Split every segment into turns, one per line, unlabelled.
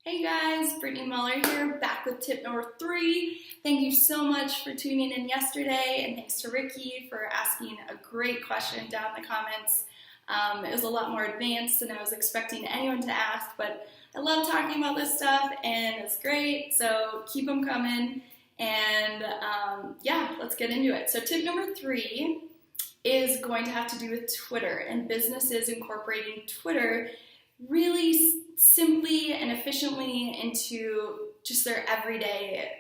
Hey guys, Brittany Muller here, back with tip number 3. Thank you so much for tuning in yesterday, and thanks to Ricky for asking a great question down in the comments. It was a lot more advanced than I was expecting anyone to ask, but I love talking about this stuff, and it's great, so keep them coming, and yeah, let's get into it. So tip number 3 is going to have to do with Twitter, and businesses incorporating Twitter really simply and efficiently into just their everyday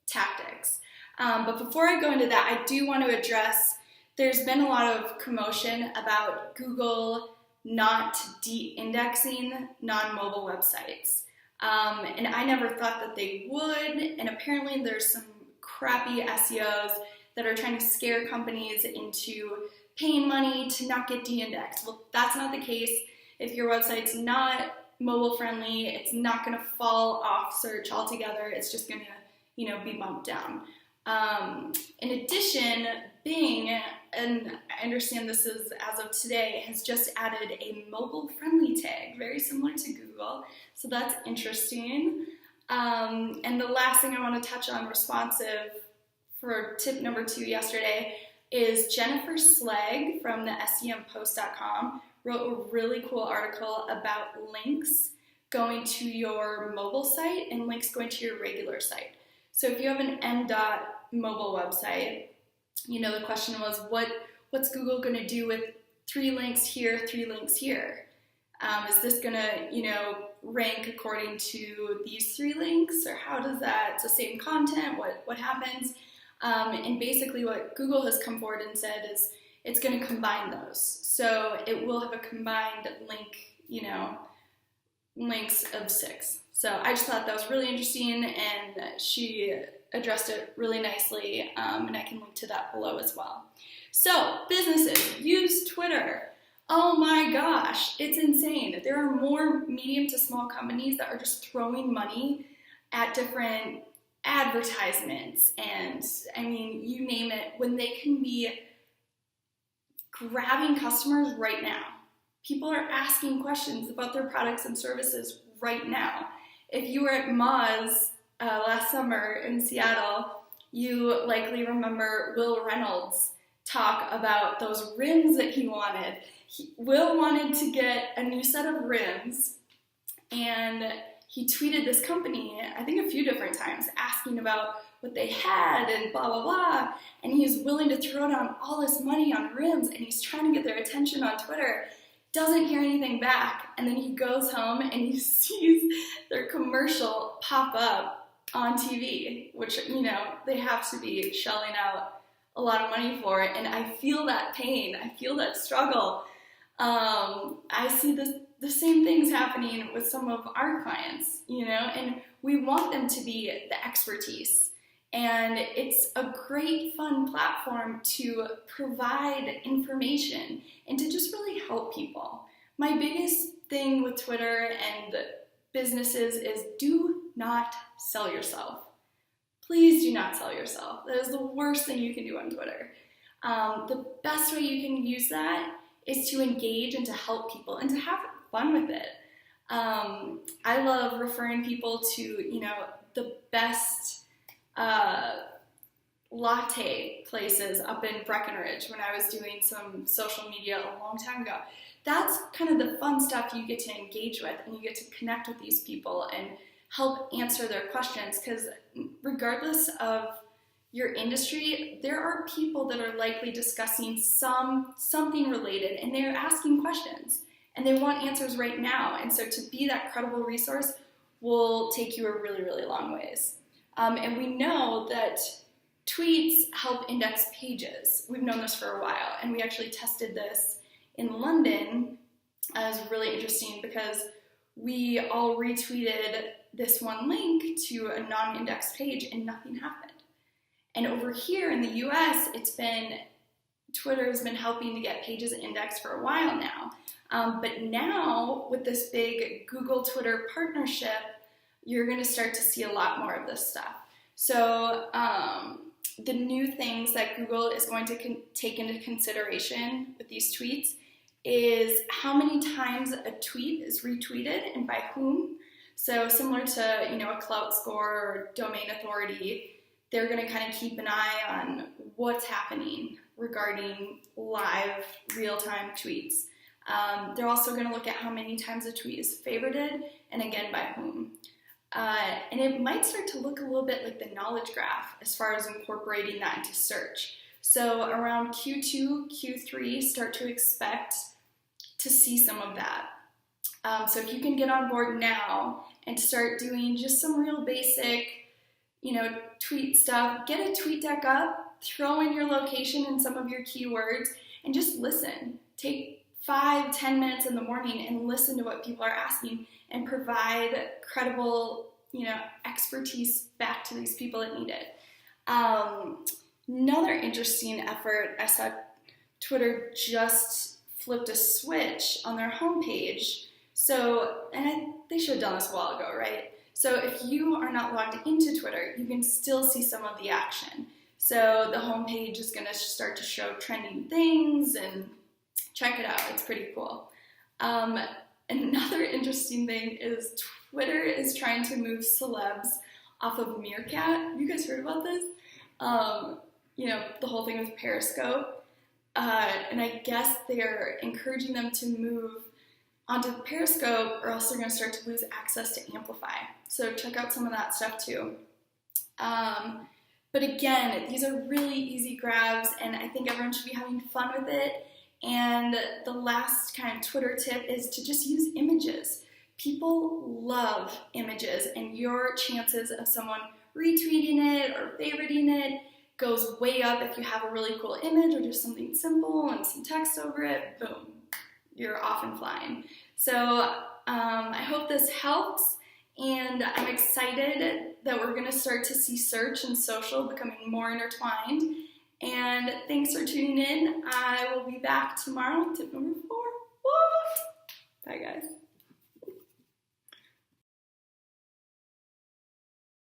tactics. But before I go into that, I do want to address there's been a lot of commotion about Google not de-indexing non-mobile websites. And I never thought that they would, and apparently there's some crappy SEOs that are trying to scare companies into paying money to not get de-indexed. Well, that's not the case. If your website's not mobile friendly, it's not going to fall off search altogether. It's just going to, be bumped down. In addition, Bing, and I understand this is as of today, has just added a mobile friendly tag, very similar to Google. So that's interesting. And the last thing I want to touch on responsive for tip number 2 yesterday is Jennifer Slegg from the SEMpost.com wrote a really cool article about links going to your mobile site and links going to your regular site. So if you have an mobile website, the question was, what's Google going to do with 3 links here, 3 links here? Is this going to, rank according to these 3 links, or how does that? It's the same content. What happens? And basically, what Google has come forward and said is it's going to combine those. So it will have a combined link, links of 6. So I just thought that was really interesting, and she addressed it really nicely, and I can link to that below as well. So businesses, use Twitter. Oh my gosh, it's insane. There are more medium to small companies that are just throwing money at different advertisements, and you name it, when they can be grabbing customers right now. People are asking questions about their products and services right now. If you were at Moz last summer in Seattle, you likely remember Will Reynolds talk about those rims that he wanted. Will wanted to get a new set of rims, and he tweeted this company, I think a few different times, asking about what they had and blah, blah, blah. And he's willing to throw down all this money on rims, and he's trying to get their attention on Twitter. Doesn't hear anything back. And then he goes home and he sees their commercial pop up on TV, which, they have to be shelling out a lot of money for it. And I feel that pain. I feel that struggle. I see the same things happening with some of our clients, and we want them to be the expertise. And it's a great, fun platform to provide information and to just really help people. My biggest thing with Twitter and businesses is do not sell yourself. Please do not sell yourself. That is the worst thing you can do on Twitter. The best way you can use that is to engage and to help people and to have fun with it. I love referring people to, the best latte places up in Breckenridge when I was doing some social media a long time ago. That's kind of the fun stuff you get to engage with, and you get to connect with these people and help answer their questions, because regardless of your industry, there are people that are likely discussing something related, and they're asking questions and they want answers right now. And so to be that credible resource will take you a really, really long ways. And we know that tweets help index pages. We've known this for a while, and we actually tested this in London. It was really interesting because we all retweeted this one link to a non-indexed page and nothing happened. And over here in the US, Twitter has been helping to get pages indexed for a while now. But now with this big Google-Twitter partnership, you're going to start to see a lot more of this stuff. So the new things that Google is going to take into consideration with these tweets is how many times a tweet is retweeted and by whom. So similar to, you know, a Klout score or domain authority, they're going to kind of keep an eye on what's happening regarding live, real-time tweets. They're also going to look at how many times a tweet is favorited, and again, by whom. And it might start to look a little bit like the knowledge graph as far as incorporating that into search. So around Q2, Q3, start to expect to see some of that. So if you can get on board now and start doing just some real basic, you know, tweet stuff, get a Tweetdeck up, throw in your location and some of your keywords, and just listen. Take 5-10 minutes in the morning and listen to what people are asking and provide credible, you know, expertise back to these people that need it. Another interesting effort, I saw Twitter just flipped a switch on their homepage. So, and they should have done this a while ago, right? So if you are not logged into Twitter, you can still see some of the action. So the homepage is going to start to show trending things, and check it out. It's pretty cool. Another interesting thing is Twitter is trying to move celebs off of Meerkat. Have you guys heard about this? You know, the whole thing with Periscope. And I guess they're encouraging them to move onto Periscope, or else they're going to start to lose access to Amplify. So check out some of that stuff too. But again, these are really easy grabs, and I think everyone should be having fun with it. And the last kind of Twitter tip is to just use images. People love images, and your chances of someone retweeting it or favoriting it goes way up if you have a really cool image or just something simple and some text over it. Boom, you're off and flying. So I hope this helps, and I'm excited that we're going to start to see search and social becoming more intertwined. And thanks for tuning in. I will be back tomorrow with tip number 4. Woo! Bye, guys.